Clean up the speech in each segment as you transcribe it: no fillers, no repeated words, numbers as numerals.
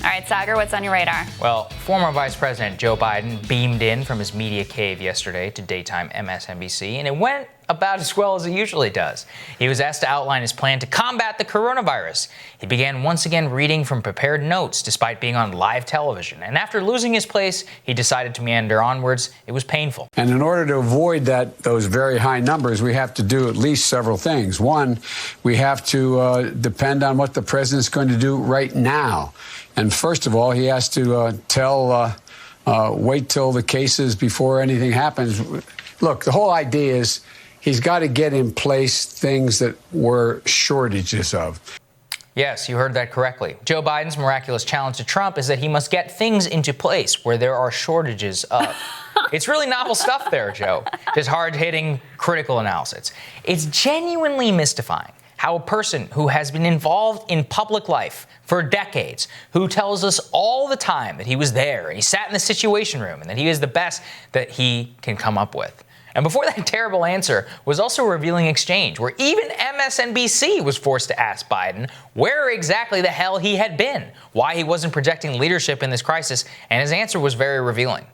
All right, Saagar, what's on your radar? Well, former Vice President Joe Biden beamed in from his media cave yesterday to daytime MSNBC, and it went about as well as it usually does. He was asked to outline his plan to combat the coronavirus. He began once again reading from prepared notes despite being on live television. And after losing his place, he decided to meander onwards. It was painful. And in order to avoid those very high numbers, we have to do at least several things. One, we have to depend on what the president's going to do right now. And first of all, he has to wait till the cases before anything happens. Look, the whole idea is he's got to get in place things that were shortages of. Yes, you heard that correctly. Joe Biden's miraculous challenge to Trump is that he must get things into place where there are shortages of. It's really novel stuff there, Joe. Just hard-hitting, critical analysis. It's genuinely mystifying how a person who has been involved in public life for decades, who tells us all the time that he was there and he sat in the Situation Room and that he is the best that he can come up with. And before that terrible answer was also a revealing exchange where even MSNBC was forced to ask Biden where exactly the hell he had been, why he wasn't projecting leadership in this crisis, and his answer was very revealing.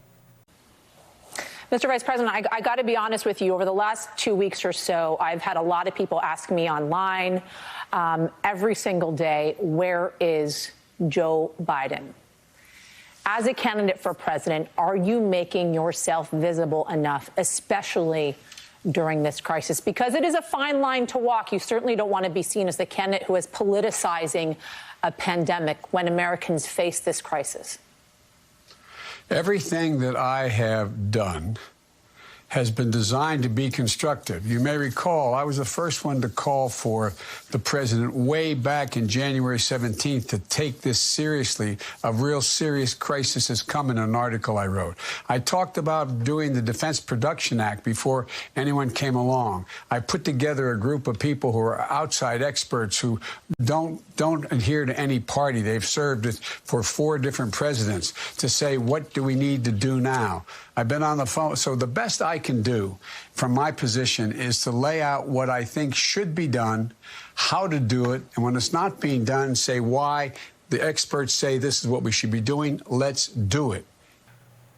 Mr. Vice President, I got to be honest with you. Over the last 2 weeks or so, I've had a lot of people ask me online every single day, where is Joe Biden? As a candidate for president, are you making yourself visible enough, especially during this crisis? Because it is a fine line to walk. You certainly don't want to be seen as the candidate who is politicizing a pandemic when Americans face this crisis. Everything that I have done has been designed to be constructive. You may recall I was the first one to call for the president way back in January 17th to take this seriously. A real serious crisis has come in an article I wrote. I talked about doing the Defense Production Act before anyone came along. I put together a group of people who are outside experts who don't adhere to any party. They've served for 4 different presidents to say, what do we need to do now? I've been on the phone. So the best I can do from my position is to lay out what I think should be done, how to do it, and when it's not being done, say why. The experts say this is what we should be doing. Let's do it.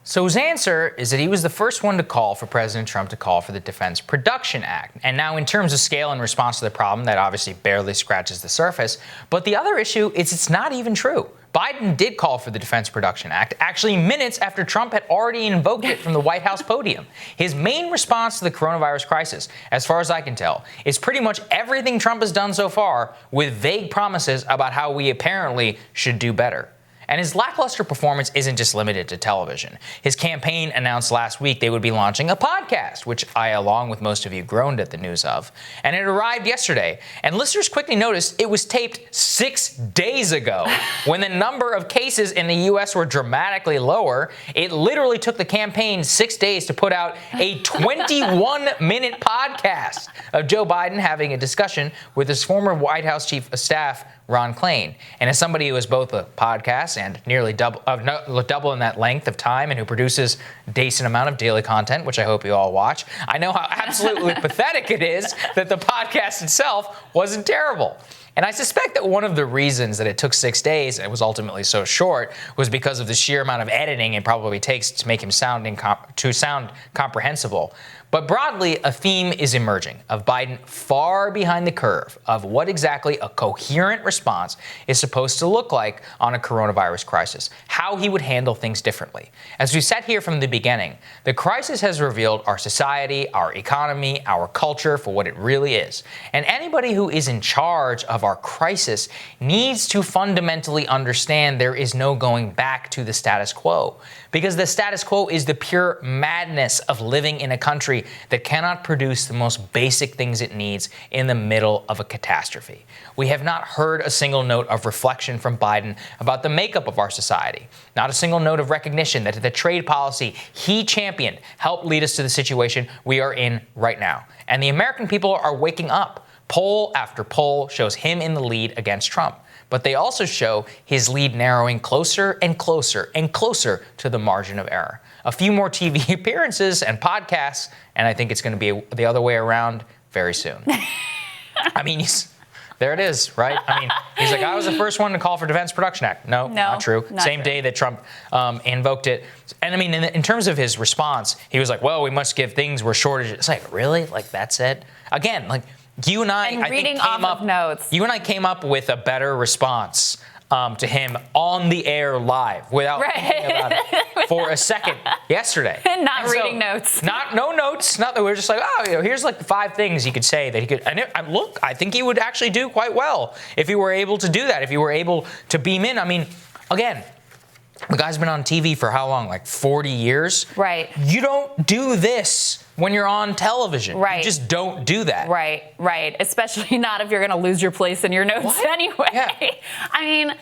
So his answer is that he was the first one to call for President Trump to call for the Defense Production Act. And now in terms of scale and response to the problem, that obviously barely scratches the surface. But the other issue is it's not even true. Biden did call for the Defense Production Act, actually minutes after Trump had already invoked it from the White House podium. His main response to the coronavirus crisis, as far as I can tell, is pretty much everything Trump has done so far with vague promises about how we apparently should do better. And his lackluster performance isn't just limited to television. His campaign announced last week they would be launching a podcast, which I, along with most of you, groaned at the news of. And it arrived yesterday. And listeners quickly noticed it was taped 6 days ago. When the number of cases in the U.S. were dramatically lower, it literally took the campaign 6 days to put out a 21-minute podcast of Joe Biden having a discussion with his former White House chief of staff, Ron Klain. And as somebody who is both a podcast and nearly double in that length of time and who produces a decent amount of daily content, which I hope you all watch, I know how absolutely pathetic it is that the podcast itself wasn't terrible. And I suspect that one of the reasons that it took 6 days and it was ultimately so short was because of the sheer amount of editing it probably takes to make him sound comprehensible. But broadly, a theme is emerging of Biden far behind the curve of what exactly a coherent response is supposed to look like on a coronavirus crisis, how he would handle things differently. As we sat here from the beginning, the crisis has revealed our society, our economy, our culture for what it really is. And anybody who is in charge of our crisis needs to fundamentally understand there is no going back to the status quo. Because the status quo is the pure madness of living in a country that cannot produce the most basic things it needs in the middle of a catastrophe. We have not heard a single note of reflection from Biden about the makeup of our society. Not a single note of recognition that the trade policy he championed helped lead us to the situation we are in right now. And the American people are waking up. Poll after poll shows him in the lead against Trump. But they also show his lead narrowing closer and closer and closer to the margin of error. A few more TV appearances and podcasts, and I think it's going to be the other way around very soon. I mean, There it is, right? I mean, he's like, I was the first one to call for Defense Production Act. No, not true. Same day that Trump invoked it. And I mean, in terms of his response, he was like, well, we must give things where shortages. It's like, really? Like, that's it? Again, like, you and I think came up. Notes. You and I came up with a better response to him on the air live without thinking about it for a second yesterday. And not reading notes. No notes. Nothing. We're just like, oh, here's like 5 things he could say that he could. And look, I think he would actually do quite well if he were able to do that. If he were able to beam in. I mean, again, the guy's been on TV for how long? Like 40 years? Right. You don't do this when you're on television. Right. You just don't do that. Right. Especially not if you're going to lose your place in your notes anyway. Yeah. I mean,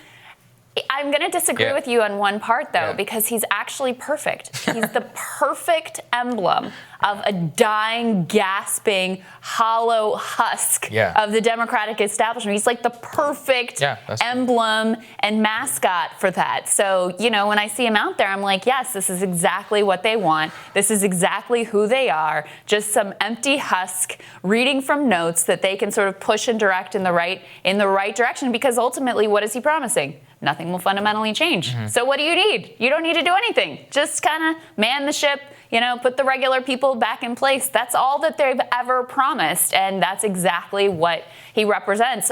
I'm going to disagree with you on one part, though, because he's actually perfect. He's the perfect emblem of a dying, gasping, hollow husk of the Democratic establishment. He's like the perfect emblem and mascot for that. So, when I see him out there, I'm like, yes, this is exactly what they want. This is exactly who they are. Just some empty husk reading from notes that they can sort of push and direct in the right direction. Because ultimately, what is he promising? Nothing will fundamentally change. Mm-hmm. So what do you need? You don't need to do anything. Just kind of man the ship, put the regular people back in place. That's all that they've ever promised, and that's exactly what he represents.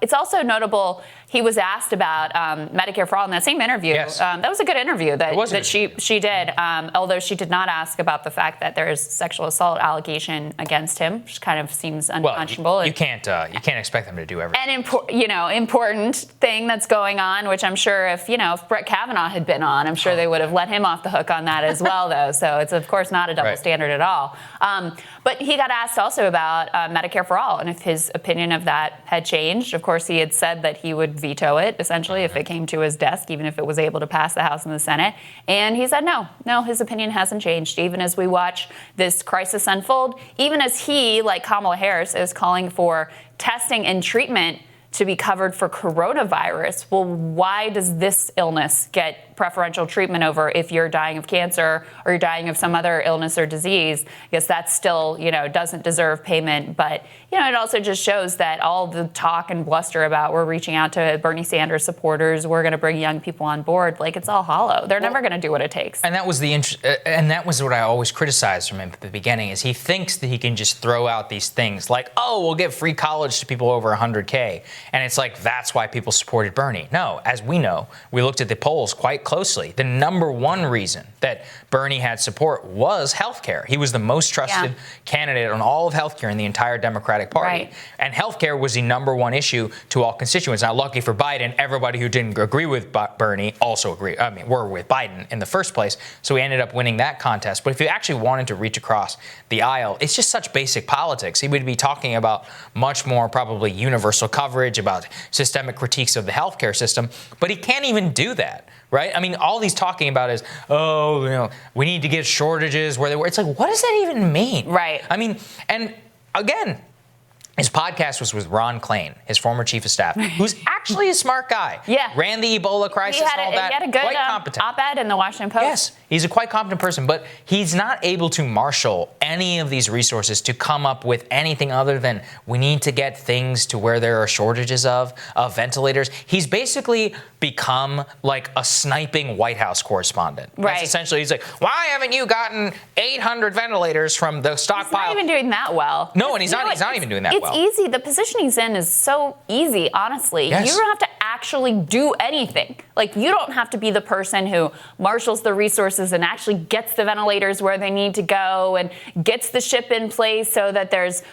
It's also notable he was asked about Medicare for All in that same interview. Yes. That was a good interview that she did, although she did not ask about the fact that there is sexual assault allegation against him, which kind of seems unconscionable. Well, you can't expect them to do everything. And important thing that's going on, which I'm sure if Brett Kavanaugh had been on, I'm sure they would have let him off the hook on that as well, though. So it's of course not a double standard at all. But he got asked also about Medicare for All and if his opinion of that had changed. Of course, he had said that he would veto it, essentially, if it came to his desk, even if it was able to pass the House and the Senate. And he said no, his opinion hasn't changed, even as we watch this crisis unfold, even as he, like Kamala Harris, is calling for testing and treatment to be covered for coronavirus. Well, why does this illness get preferential treatment over if you're dying of cancer or you're dying of some other illness or disease? I guess that still, doesn't deserve payment. But, it also just shows that all the talk and bluster about we're reaching out to Bernie Sanders supporters, we're going to bring young people on board, like it's all hollow. They're never going to do what it takes. And that was that was what I always criticized from him at the beginning, is he thinks that he can just throw out these things like, oh, we'll give free college to people over 100K. And it's like, that's why people supported Bernie. No, as we know, we looked at the polls quite closely. The number one reason that Bernie had support was healthcare. He was the most trusted candidate on all of healthcare in the entire Democratic Party. Right. And healthcare was the number one issue to all constituents. Now, lucky for Biden, everybody who didn't agree with Bernie also were with Biden in the first place. So he ended up winning that contest. But if you actually wanted to reach across the aisle, it's just such basic politics. He would be talking about much more probably universal coverage, about systemic critiques of the healthcare system. But he can't even do that. Right? I mean, all he's talking about is, we need to get shortages where they were. It's like, what does that even mean? Right. I mean, and again, his podcast was with Ron Klain, his former chief of staff, who's actually a smart guy. Yeah. Ran the Ebola crisis and all that. He had a good quite competent. op-ed in the Washington Post. Yes, he's a quite competent person, but he's not able to marshal any of these resources to come up with anything other than we need to get things to where there are shortages of ventilators. He's basically become like a sniping White House correspondent. Right. That's essentially, he's like, why haven't you gotten 800 ventilators from the stockpile? He's not even doing that well. No, and he's not even doing that well. It's easy. The position he's in is so easy, honestly. Yes. You don't have to actually do anything. Like, you don't have to be the person who marshals the resources and actually gets the ventilators where they need to go and gets the ship in place so that there's,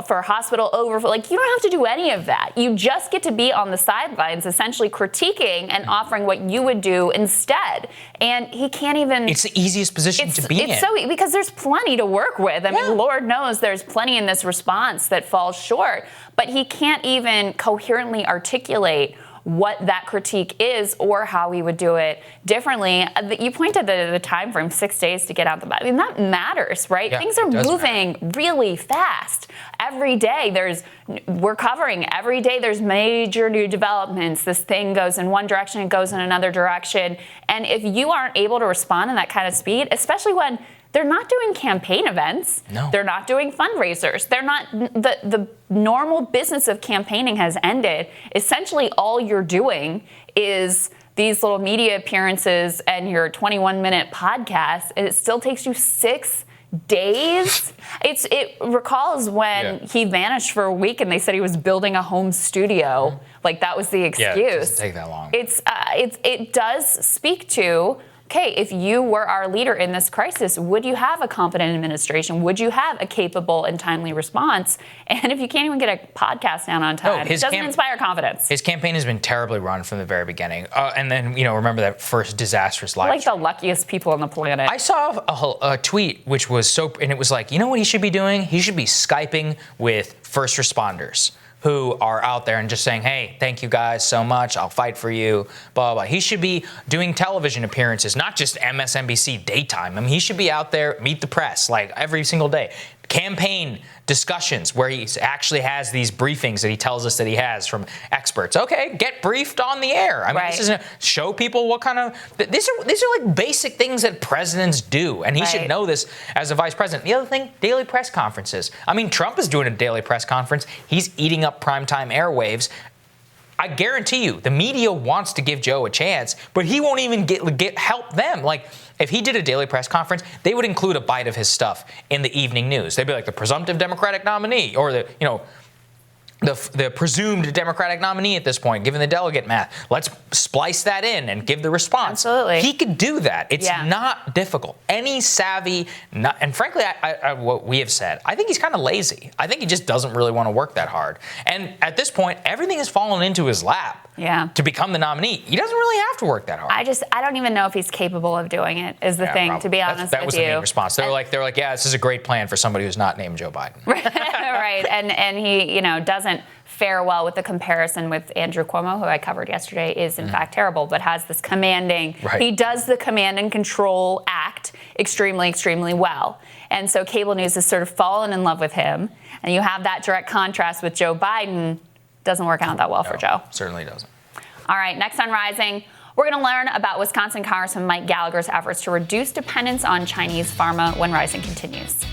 for hospital overflow. Like, you don't have to do any of that. You just get to be on the sidelines, essentially critiquing and offering what you would do instead. And he can't even... It's the easiest position to be in. It's so... Because there's plenty to work with. I mean, Lord knows there's plenty in this response that falls short. But he can't even coherently articulate what that critique is or how we would do it differently. You pointed the time frame, 6 days to get out the ballot. I mean, that matters, right? Yeah, things are moving really fast. Every day we're covering, every day there's major new developments. This thing goes in one direction, it goes in another direction. And if you aren't able to respond in that kind of speed, especially when they're not doing campaign events. No. They're not doing fundraisers. They're not, the normal business of campaigning has ended. Essentially, all you're doing is these little media appearances and your 21-minute podcast, and it still takes you 6 days. It recalls when he vanished for a week and they said he was building a home studio. Like, that was the excuse. Yeah, it doesn't take that long. It does speak to, okay, if you were our leader in this crisis, would you have a competent administration? Would you have a capable and timely response? And if you can't even get a podcast down on time, it doesn't inspire confidence. His campaign has been terribly run from the very beginning. And then, remember that first disastrous live stream. The luckiest people on the planet. I saw a tweet which was and it was like, you know what he should be doing? He should be Skyping with first responders who are out there and just saying, hey, thank you guys so much. I'll fight for you, blah, blah, blah. He should be doing television appearances, not just MSNBC daytime. I mean, he should be out there, meet the press, like every single day. Campaign discussions where he actually has these briefings that he tells us that he has from experts. Okay, get briefed on the air. I mean, this isn't show people what kind of these are like basic things that presidents do, and he should know this as a vice president. The other thing, daily press conferences. I mean, Trump is doing a daily press conference. He's eating up primetime airwaves. I guarantee you, the media wants to give Joe a chance, but he won't even get help them. Like, if he did a daily press conference, they would include a bite of his stuff in the evening news. They'd be like the presumptive Democratic nominee, or the presumed Democratic nominee at this point, given the delegate math. Let's splice that in and give the response. Absolutely. He could do that. It's not difficult. Any savvy, and frankly, what we have said, I think he's kind of lazy. I think he just doesn't really want to work that hard. And at this point, everything has fallen into his lap to become the nominee. He doesn't really have to work that hard. I don't even know if he's capable of doing it, is the thing, to be honest with you. That was the main response. They were like, yeah, this is a great plan for somebody who's not named Joe Biden. Right. And he, doesn't fare well with the comparison with Andrew Cuomo, who I covered yesterday, is in fact terrible, but has this commanding, he does the command and control act extremely, extremely well. And so cable news has sort of fallen in love with him. And you have that direct contrast with Joe Biden. Doesn't work out that well for Joe. Certainly doesn't. All right, next on Rising, we're going to learn about Wisconsin Congressman Mike Gallagher's efforts to reduce dependence on Chinese pharma when Rising continues.